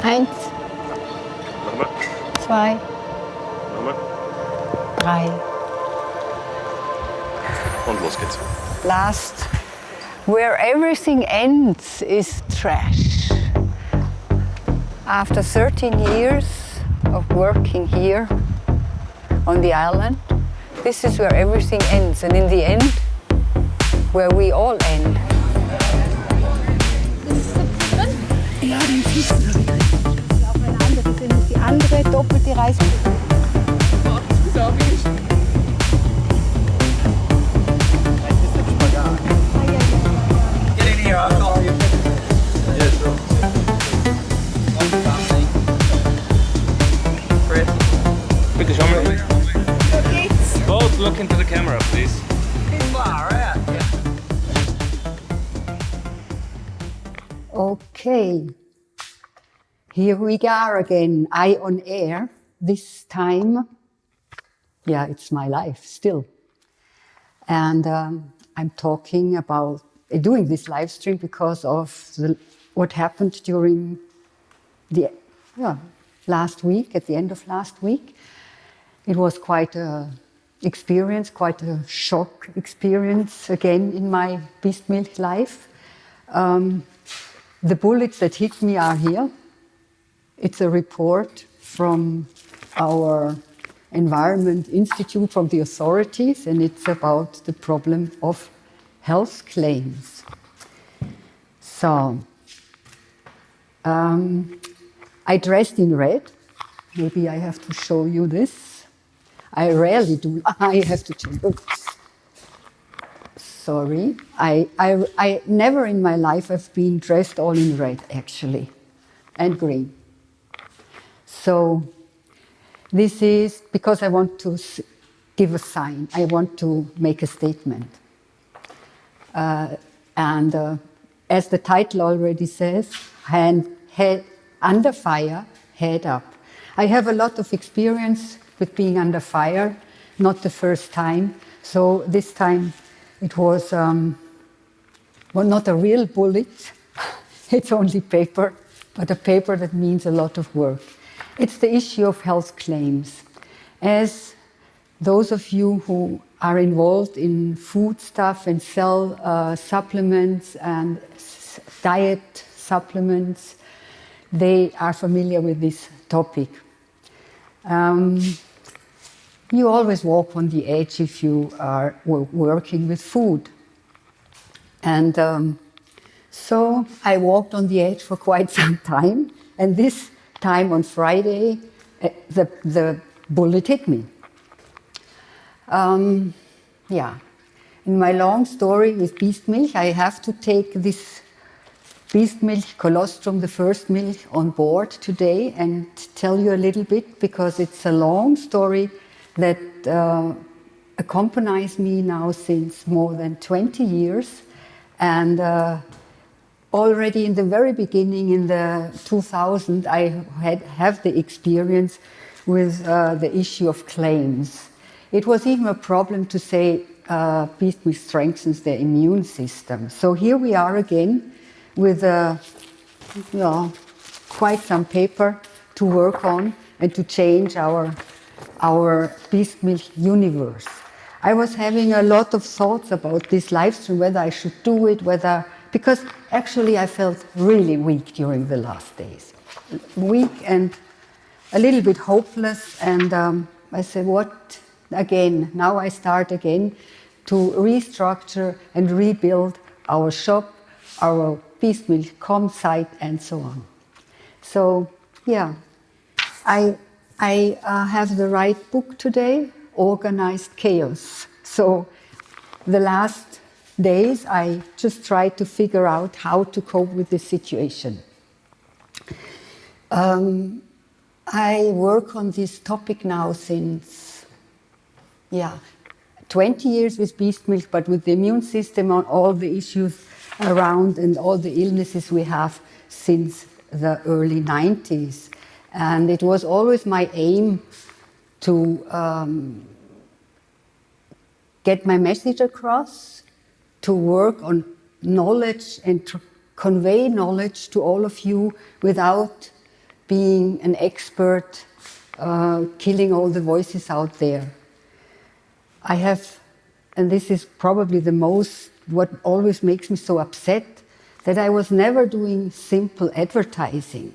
Eins, Nochmal. zwei, Nochmal. drei. Und los geht's. Last. Where everything ends is trash. After 13 years of working here on the island, this is where everything ends, and in the end, where we all end. Ja, den siehst du. Das ist aufeinander. Das sind die andere doppelte Reiskugel. Get in here, I'll call you. Yeah, sure. Chris. Bitte schau mal. Both look into the camera, please. Alright. Okay, here we are again, I on air. This time, yeah, it's my life still. And I'm talking about doing this live stream because of what happened during the last week, at the end of last week. It was quite a experience, quite a shock experience again in my beast milk life. The bullets that hit me are here. It's a report from our Environment Institute, from the authorities, and it's about the problem of health claims. So, I dressed in red. Maybe I have to show you this. I rarely do. I have to change. Oops. Sorry. I never in my life have been dressed all in red, actually, and green. So this is because I want to give a sign. I want to make a statement. And as the title already says, head under fire, head up. I have a lot of experience with being under fire, not the first time. So this time it was, well, not a real bullet. It's only paper, but a paper that means a lot of work. It's the issue of health claims. As those of you who are involved in foodstuff and sell supplements and diet supplements, they are familiar with this topic. You always walk on the edge if you are working with food. And so I walked on the edge for quite some time, and this time on Friday, the bullet hit me. Yeah. In my long story with beast milk, I have to take this beast milk colostrum, the first milk, on board today and tell you a little bit, because it's a long story that accompanies me now since more than 20 years. And already in the very beginning, in the 2000, I have the experience with the issue of claims. It was even a problem to say beast milk strengthens the immune system. So here we are again with quite some paper to work on and to change our beast milk universe. I was having a lot of thoughts about this live stream, whether I should do it, because actually I felt really weak during the last days. Weak and a little bit hopeless, and I said, what again? Now I start again to restructure and rebuild our shop, our beast milk.com site, and so on. So, yeah, I have the right book today, Organized Chaos. So the last days I just tried to figure out how to cope with the situation. I work on this topic now since 20 years with beast milk, but with the immune system on all the issues around and all the illnesses we have since the early 90s. And it was always my aim to get my message across, to work on knowledge and to convey knowledge to all of you without being an expert, killing all the voices out there. I have, and this is probably the most, what always makes me so upset, that I was never doing simple advertising.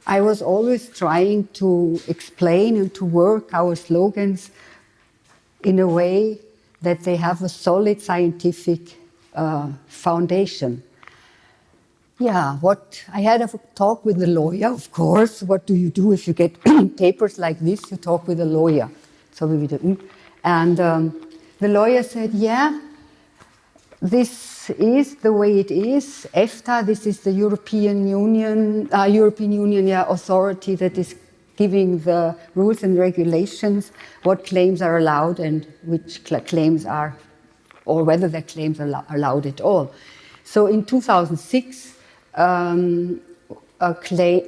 I was always trying to explain and to work our slogans in a way that they have a solid scientific foundation. Yeah, I had a talk with the lawyer, of course. What do you do if you get papers like this? You talk with a lawyer. So we did. And the lawyer said, yeah, this is the way it is. EFTA, this is the European Union authority that is giving the rules and regulations, what claims are allowed and which claims are, or whether the claims are allowed at all. So in 2006,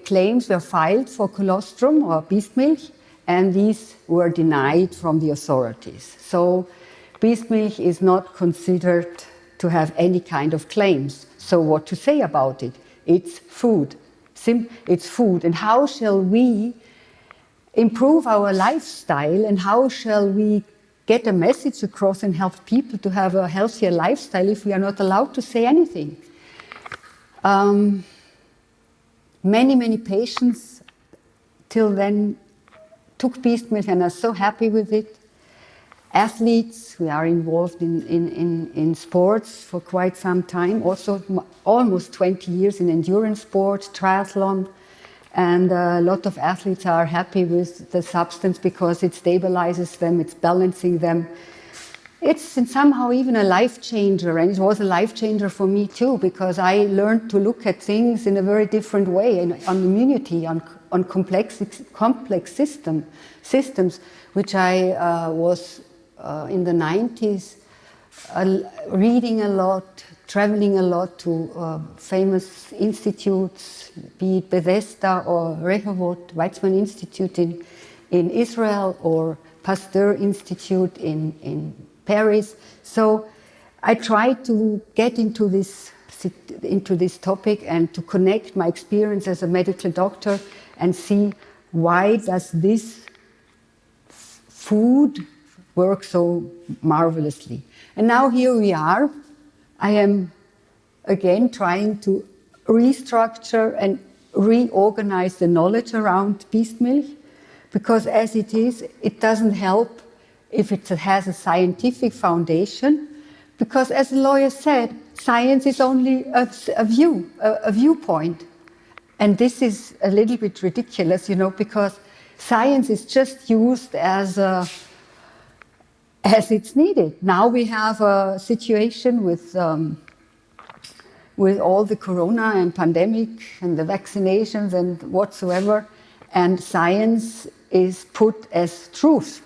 claims were filed for colostrum or beast milk, and these were denied from the authorities. So beast milk is not considered to have any kind of claims. So what to say about it? It's food. It's food. And how shall we improve our lifestyle, and how shall we get a message across and help people to have a healthier lifestyle if we are not allowed to say anything? Many patients till then took beast milk and are so happy with it. Athletes, we are involved in sports for quite some time, also almost 20 years in endurance sports, triathlon, and a lot of athletes are happy with the substance because it stabilizes them, it's balancing them. It's somehow even a life changer, and it was a life changer for me too, because I learned to look at things in a very different way, on immunity, on complex systems, which I was in the 90s reading a lot, traveling a lot to famous institutes, be it Bethesda or Rehovot Weizmann Institute in Israel, or Pasteur Institute in Paris. So I tried to get into this topic and to connect my experience as a medical doctor and see why does this food work so marvelously. And now here we are. I am again trying to restructure and reorganize the knowledge around beast milk, because as it is, it doesn't help if it has a scientific foundation, because as the lawyer said, science is only a viewpoint. And this is a little bit ridiculous, because science is just used as it's needed. Now we have a situation with all the corona and pandemic and the vaccinations and whatsoever, and science is put as truth.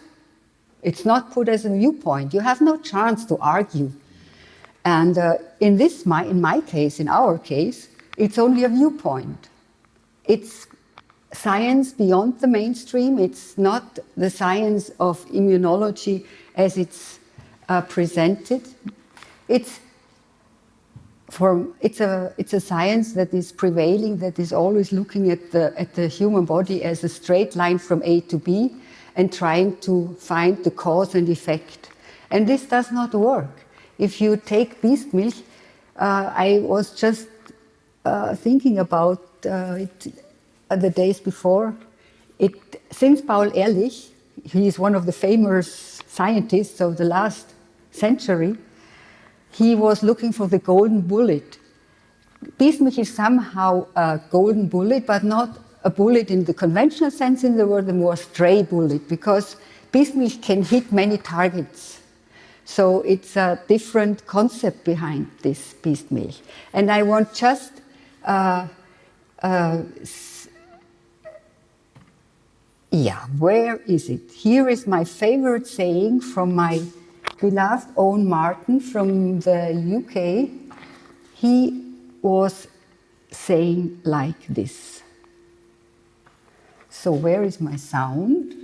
It's not put as a viewpoint. You have no chance to argue. And in my case, in our case, it's only a viewpoint. It's science beyond the mainstream. It's not the science of immunology as it's presented. It's a science that is prevailing, that is always looking at the human body as a straight line from A to B and trying to find the cause and effect. And this does not work. If you take beast milk, I was just thinking about it the days before. Since Paul Ehrlich, he is one of the famous scientists of the last century, he was looking for the golden bullet. Beast milk is somehow a golden bullet, but not a bullet in the conventional sense in the word, a more stray bullet, because beast milk can hit many targets. So it's a different concept behind this beast milk. And I want just where is it? Here is my favorite saying from my beloved Owen Martin from the UK. He was saying like this. So where is my sound?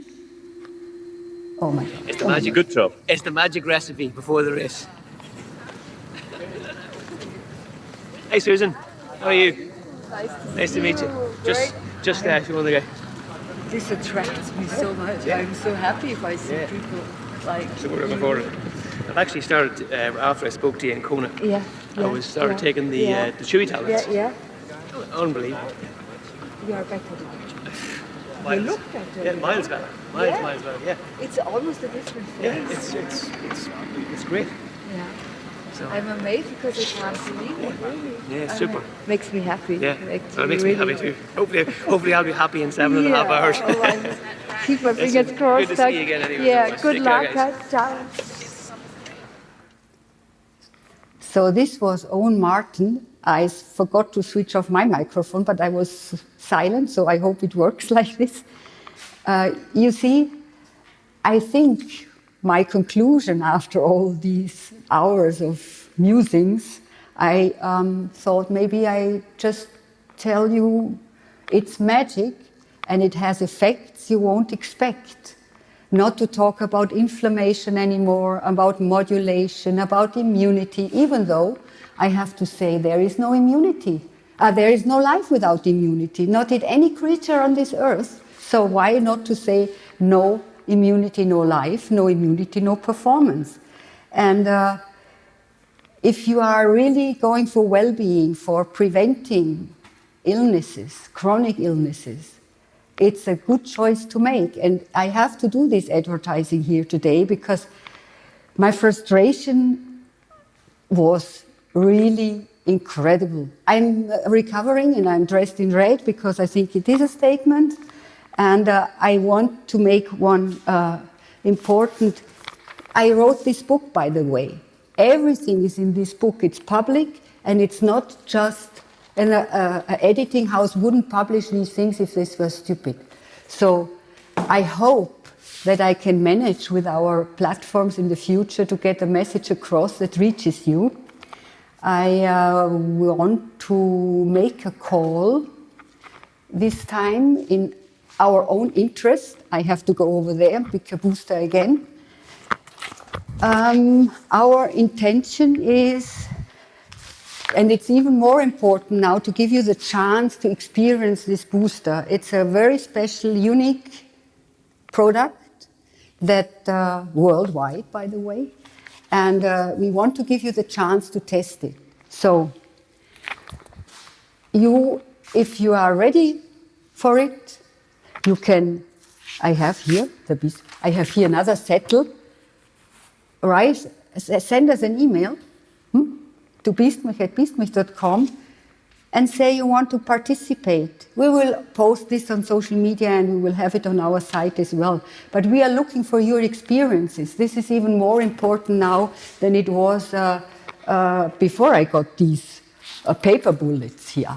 Oh my God. It's the magic. Good job. It's the magic recipe before the race. Hey Susan, how are you? Nice to meet you. Great. Just if you want to go. This attracts me so much. I'm so happy if I see people like. So we're looking forward. I've actually started after I spoke to you in Kona. Yeah. I started taking the chewy tablets. Yeah. Unbelievable. You are better. Miles. You look better. Yeah, miles better. Miles better. Yeah. It's almost a different face. Yeah, it's great. Yeah. So, I'm amazed because I can't believe it, really. yeah, super. Makes me happy. Yeah, Actually, it makes me happy too. Hopefully I'll be happy in 7.5 hours. Keep my fingers crossed. Good to see you again anyway. Yeah, Take good care, luck. guys. Ciao. So this was Owen Martin. I forgot to switch off my microphone, but I was silent, so I hope it works like this. You see, I think my conclusion after all these hours of musings, I thought maybe I just tell you it's magic and it has effects you won't expect. Not to talk about inflammation anymore, about modulation, about immunity, even though I have to say there is no immunity. There is no life without immunity, not in any creature on this earth. So why not to say no immunity, no life, no immunity, no performance? And if you are really going for well-being, for preventing illnesses, chronic illnesses, it's a good choice to make. And I have to do this advertising here today because my frustration was really incredible. I'm recovering and I'm dressed in red because I think it is a statement. And I want to make one important. I wrote this book, by the way. Everything is in this book. It's public and it's not just an editing house wouldn't publish these things if this were stupid. So I hope that I can manage with our platforms in the future to get a message across that reaches you. I want to make a call this time in our own interest. I have to go over there, pick a booster again. Our intention is, and it's even more important now, to give you the chance to experience this booster. It's a very special, unique product that worldwide, by the way, and we want to give you the chance to test it. So, if you are ready for it, you can. I have here another settle. Right? Send us an email to beastmilch@beastmilch.com and say you want to participate. We will post this on social media and we will have it on our site as well. But we are looking for your experiences. This is even more important now than it was before I got these paper bullets here.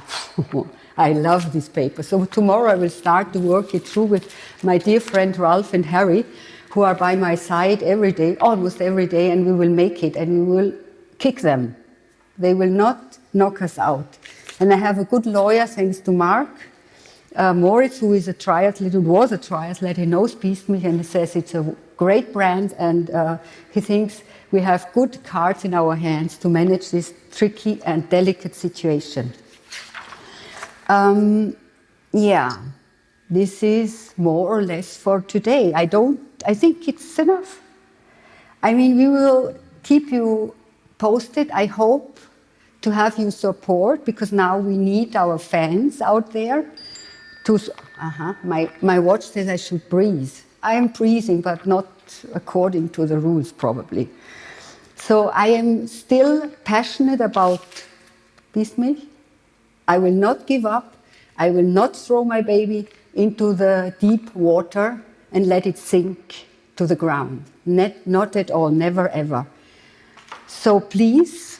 I love this paper. So tomorrow I will start to work it through with my dear friend Ralph and Harry, who are by my side every day, almost every day, and we will make it and we will kick them. They will not knock us out. And I have a good lawyer, thanks to Mark Moritz, who is a triathlete, who was a triathlete. He knows Beastmilch and he says it's a great brand, and he thinks we have good cards in our hands to manage this tricky and delicate situation. This is more or less for today. I think it's enough. I mean, we will keep you posted. I hope to have you support, because now we need our fans out there to. My watch says I should breathe. I am breathing, but not according to the rules, probably. So I am still passionate about Beastmilch. I will not give up. I will not throw my baby into the deep water and let it sink to the ground. Not at all, never ever. So please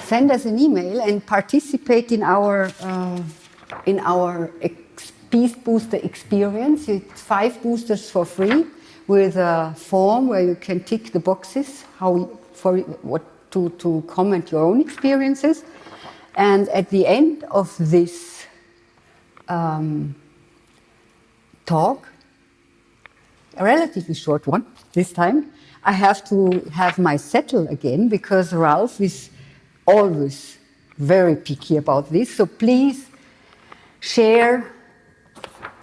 send us an email and participate in our Beast Booster experience. It's 5 boosters for free with a form where you can tick the boxes to comment your own experiences. And at the end of this talk, a relatively short one this time, I have to have my settle again, because Ralph is always very picky about this. So please share,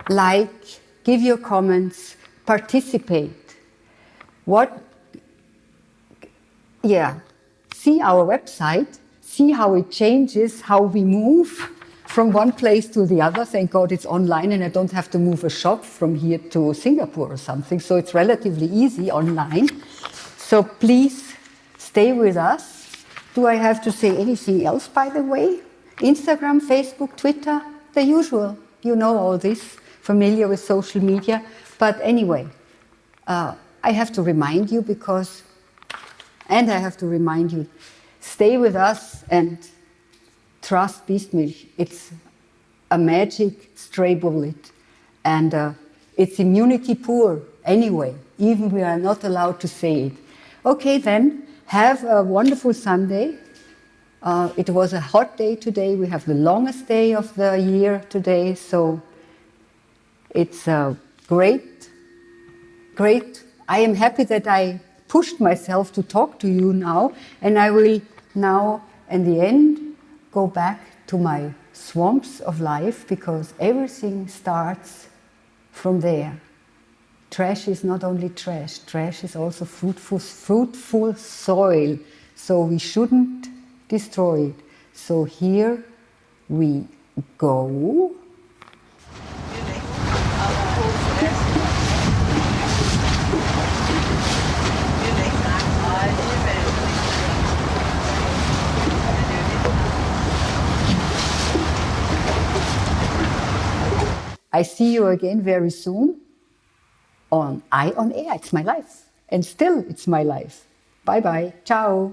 like, give your comments, participate. See our website, see how it changes, how we move from one place to the other. Thank God it's online and I don't have to move a shop from here to Singapore or something. So it's relatively easy online. So please stay with us. Do I have to say anything else, by the way? Instagram, Facebook, Twitter, the usual. You know all this, familiar with social media. But anyway, I have to remind you stay with us and trust beast milk. It's a magic stray bullet. And it's immunity poor anyway, even we are not allowed to say it. Okay then, have a wonderful Sunday. It was a hot day today. We have the longest day of the year today, so it's great. I am happy that I pushed myself to talk to you now, and I will now, in the end, go back to my swamps of life, because everything starts from there. Trash is not only trash, trash is also fruitful soil, so we shouldn't destroy it. So here we go. I see you again very soon on Eye on Air. It's my life. And still it's my life. Bye-bye. Ciao.